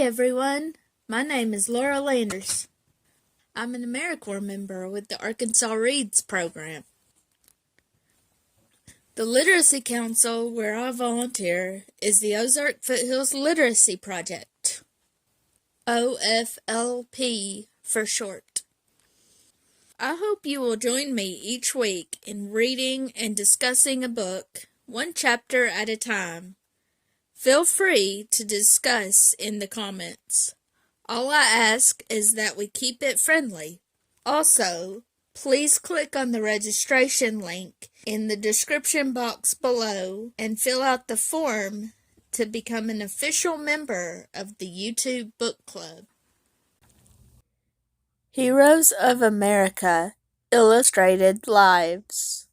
everyone, my name is Laura Landers. I'm an AmeriCorps member with the Arkansas Reads program. The Literacy Council where I volunteer is the Ozark Foothills Literacy Project, OFLP for short. I hope you will join me each week in reading and discussing a book, one chapter at a time. Feel free to discuss in the comments. All I ask is that we keep it friendly. Also, please click on the registration link in the description box below and fill out the form to become an official member of the YouTube Book Club. Heroes of America, Illustrated Lives.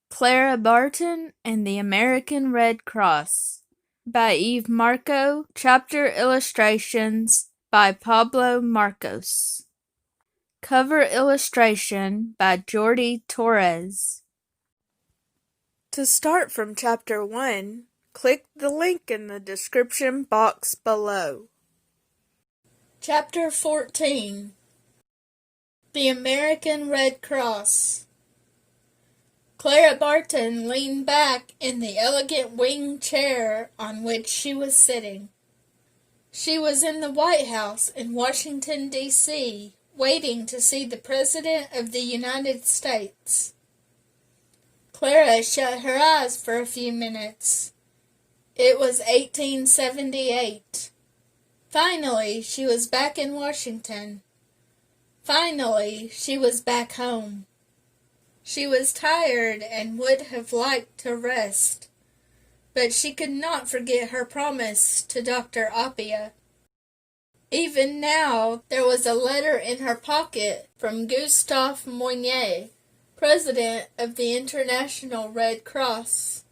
Clara, Barton, and the American Red Cross by Eve Marco. Chapter illustrations by Pablo Marcos. Cover illustration by Jordi Torres. To start from Chapter 1, click the link in the description box below. Chapter 14. The American Red Cross. Clara Barton leaned back in the elegant wing chair on which she was sitting. She was in the White House in Washington, D.C., waiting to see the President of the United States. Clara shut her eyes for a few minutes. It was 1878. Finally, she was back in Washington. Finally, she was back home. She was tired and would have liked to rest, but she could not forget her promise to Dr. Appia. Even now, there was a letter in her pocket from Gustave Moynier, President of the International Red Cross,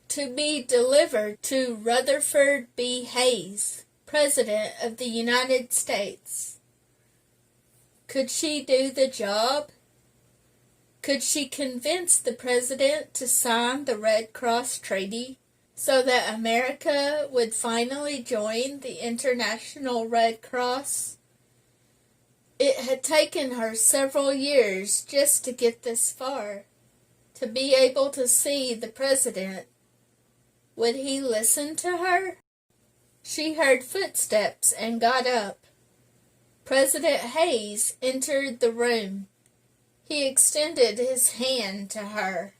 to be delivered to Rutherford B. Hayes, President of the United States. Could she do the job? Could she convince the President to sign the Red Cross Treaty so that America would finally join the International Red Cross? It had taken her several years just to get this far, to be able to see the President. Would he listen to her? She heard footsteps and got up. President Hayes entered the room. He extended his hand to her.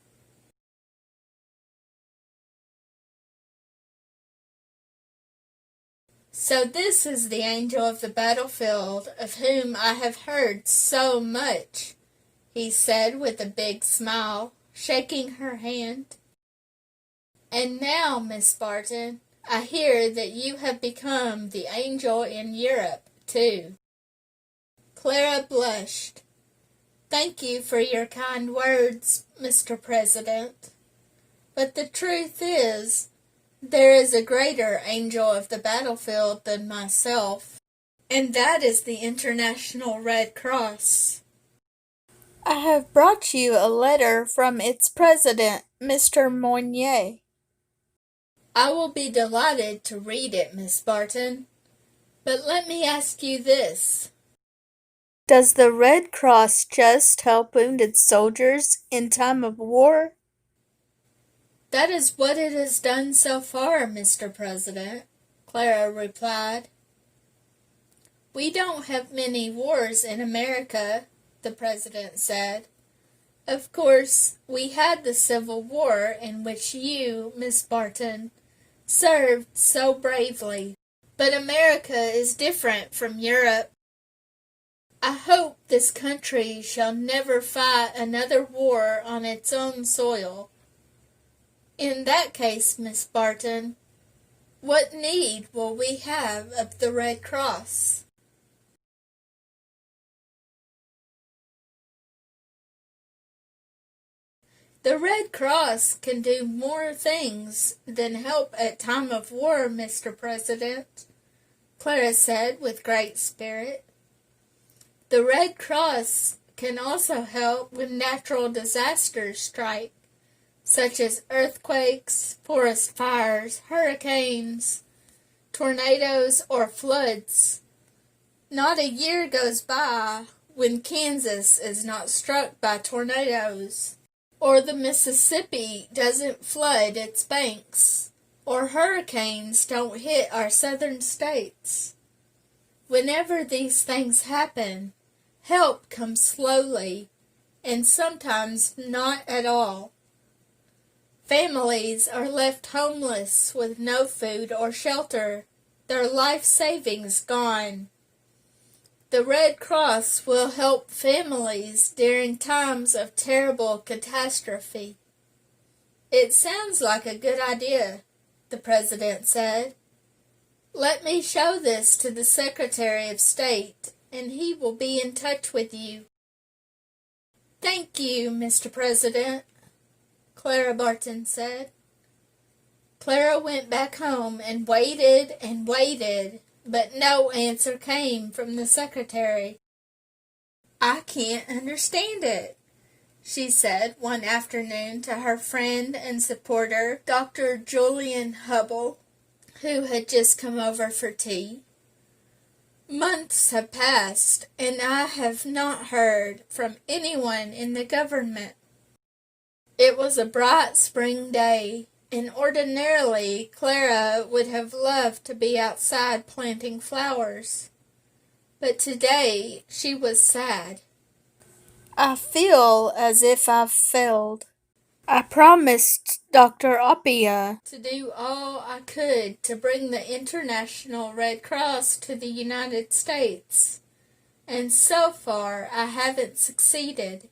So this is the angel of the battlefield of whom I have heard so much, he said with a big smile, shaking her hand. And now, Miss Barton, I hear that you have become the angel in Europe, too. Clara blushed. Thank you for your kind words, Mr. President. But the truth is, there is a greater angel of the battlefield than myself, and that is the International Red Cross. I have brought you a letter from its president, Mr. Moynier. I will be delighted to read it, Miss Barton. But let me ask you this. Does the Red Cross just help wounded soldiers in time of war? That is what it has done so far, Mr. President, Clara replied. We don't have many wars in America, the President said. Of course, we had the Civil War in which you, Miss Barton, served so bravely. But America is different from Europe. I hope this country shall never fight another war on its own soil. In that case, Miss Barton, what need will we have of the Red Cross? The Red Cross can do more things than help at time of war, Mr. President, Clara said with great spirit. The Red Cross can also help when natural disasters strike, such as earthquakes, forest fires, hurricanes, tornadoes, or floods. Not a year goes by when Kansas is not struck by tornadoes, or the Mississippi doesn't flood its banks, or hurricanes don't hit our southern states. Whenever these things happen, help comes slowly, and sometimes not at all. Families are left homeless with no food or shelter, their life savings gone. The Red Cross will help families during times of terrible catastrophe. It sounds like a good idea, the President said. Let me show this to the Secretary of State, and he will be in touch with you. Thank you, Mr. President, Clara Barton said. Clara went back home and waited, but no answer came from the secretary. I can't understand it, she said one afternoon to her friend and supporter, Dr. Julian Hubble, who had just come over for tea. Months have passed, and I have not heard from anyone in the government. It was a bright spring day, and ordinarily Clara would have loved to be outside planting flowers. But today she was sad. I feel as if I've failed. I promised Dr. Oppia to do all I could to bring the International Red Cross to the United States, and so far I haven't succeeded.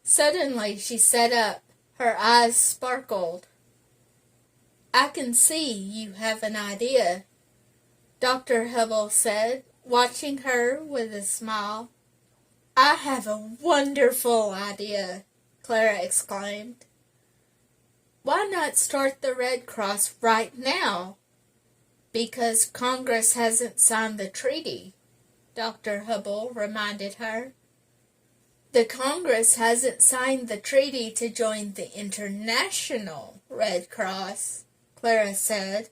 Suddenly she sat up. Her eyes sparkled. I can see you have an idea, Dr. Hubble said, watching her with a smile. I have a wonderful idea, Clara exclaimed. Why not start the Red Cross right now? Because Congress hasn't signed the treaty, Dr. Hubble reminded her. The Congress hasn't signed the treaty to join the International Red Cross, Clara said.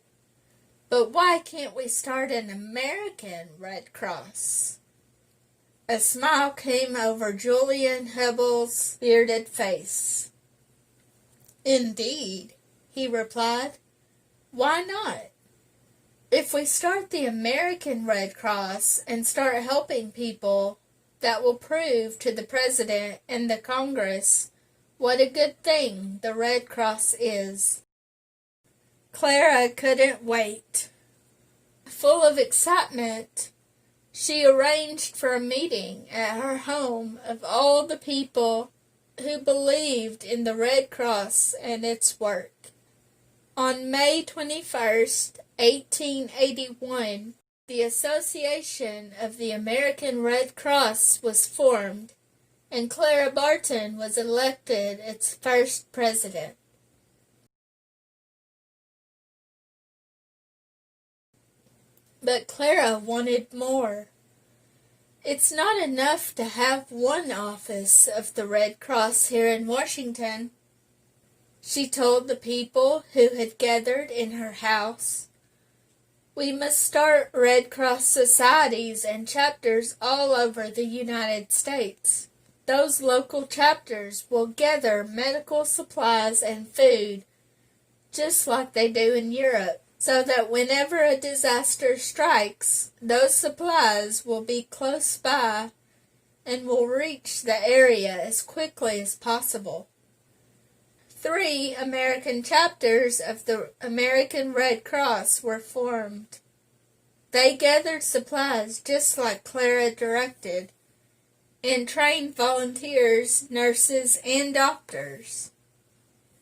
But why can't we start an American Red Cross? A smile came over Julian Hubble's bearded face. Indeed, he replied. Why not? If we start the American Red Cross and start helping people, that will prove to the President and the Congress what a good thing the Red Cross is. Clara couldn't wait. Full of excitement, she arranged for a meeting at her home of all the people who believed in the Red Cross and its work. On May 21st, 1881, the Association of the American Red Cross was formed, and Clara Barton was elected its first president. But Clara wanted more. It's not enough to have one office of the Red Cross here in Washington, she told the people who had gathered in her house. We must start Red Cross societies and chapters all over the United States. Those local chapters will gather medical supplies and food, just like they do in Europe, so that whenever a disaster strikes, those supplies will be close by and will reach the area as quickly as possible. 3 American chapters of the American Red Cross were formed. They gathered supplies just like Clara directed, and trained volunteers, nurses, and doctors.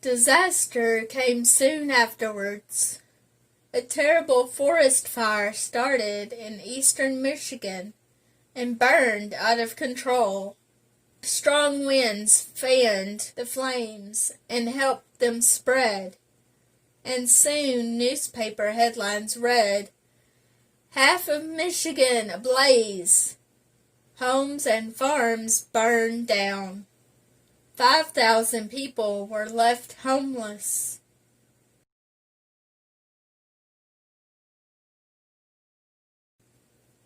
Disaster came soon afterwards. A terrible forest fire started in eastern Michigan and burned out of control. Strong winds fanned the flames and helped them spread, and soon newspaper headlines read, "Half of Michigan ablaze. Homes and farms burned down. 5,000 people were left homeless."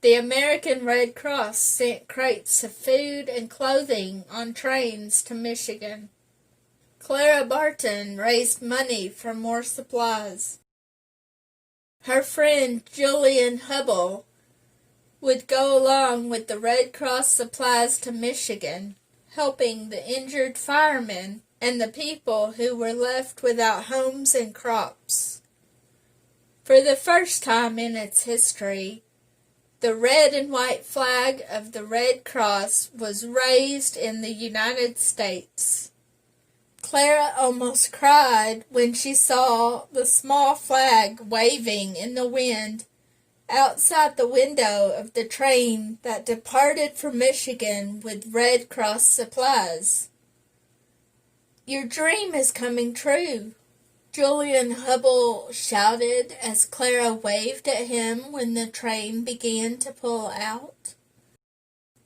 The American Red Cross sent crates of food and clothing on trains to Michigan. Clara Barton raised money for more supplies. Her friend Julian Hubble would go along with the Red Cross supplies to Michigan, helping the injured firemen and the people who were left without homes and crops. For the first time in its history, the red and white flag of the Red Cross was raised in the United States. Clara almost cried when she saw the small flag waving in the wind outside the window of the train that departed for Michigan with Red Cross supplies. "Your dream is coming true," Julian Hubble shouted as Clara waved at him when the train began to pull out.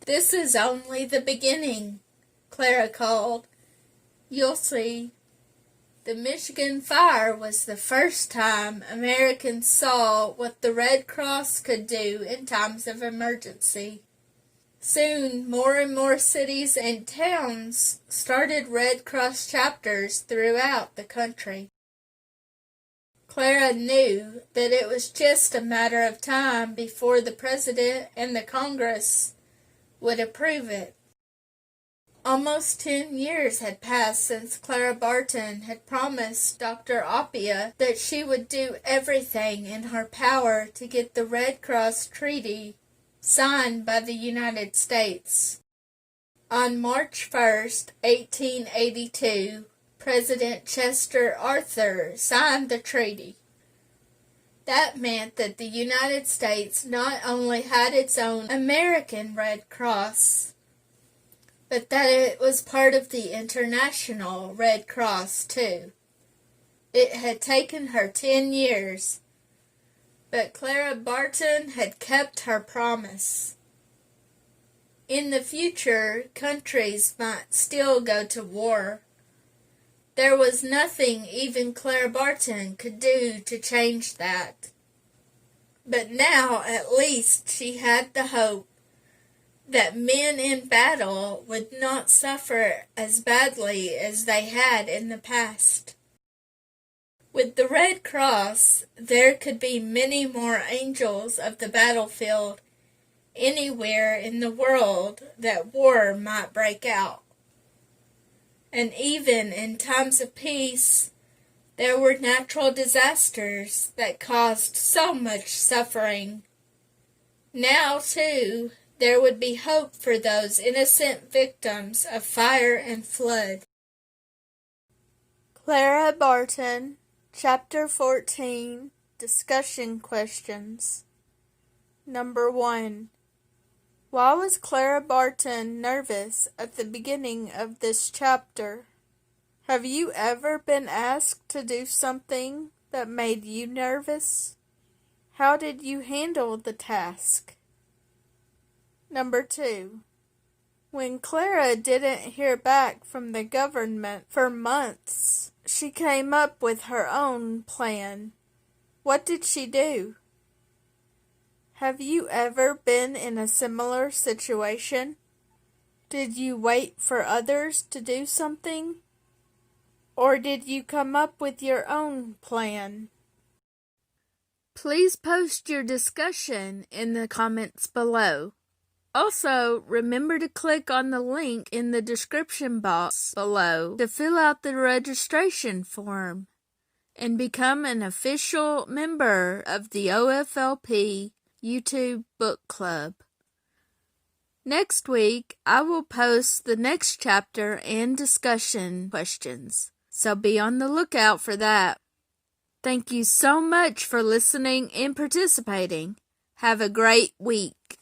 "This is only the beginning," Clara called. "You'll see." The Michigan fire was the first time Americans saw what the Red Cross could do in times of emergency. Soon, more and more cities and towns started Red Cross chapters throughout the country. Clara knew that it was just a matter of time before the President and the Congress would approve it. Almost 10 years had passed since Clara Barton had promised Dr. Oppia that she would do everything in her power to get the Red Cross Treaty signed by the United States. On March 1st, 1882, President Chester Arthur signed the treaty. That meant that the United States not only had its own American Red Cross, but that it was part of the International Red Cross, too. It had taken her 10 years, but Clara Barton had kept her promise. In the future, countries might still go to war. There was nothing even Clara Barton could do to change that. But now, at least, she had the hope that men in battle would not suffer as badly as they had in the past. With the Red Cross, there could be many more angels of the battlefield anywhere in the world that war might break out. And even in times of peace, there were natural disasters that caused so much suffering. Now, too, there would be hope for those innocent victims of fire and flood. Clara Barton, Chapter 14, Discussion Questions. Number 1. Why was Clara Barton nervous at the beginning of this chapter? Have you ever been asked to do something that made you nervous? How did you handle the task? Number 2. When Clara didn't hear back from the government for months, she came up with her own plan. What did she do? Have you ever been in a similar situation? Did you wait for others to do something? Or did you come up with your own plan? Please post your discussion in the comments below. Also, remember to click on the link in the description box below to fill out the registration form and become an official member of the OFLP YouTube Book Club. Next week, I will post the next chapter and discussion questions, so be on the lookout for that. Thank you so much for listening and participating. Have a great week.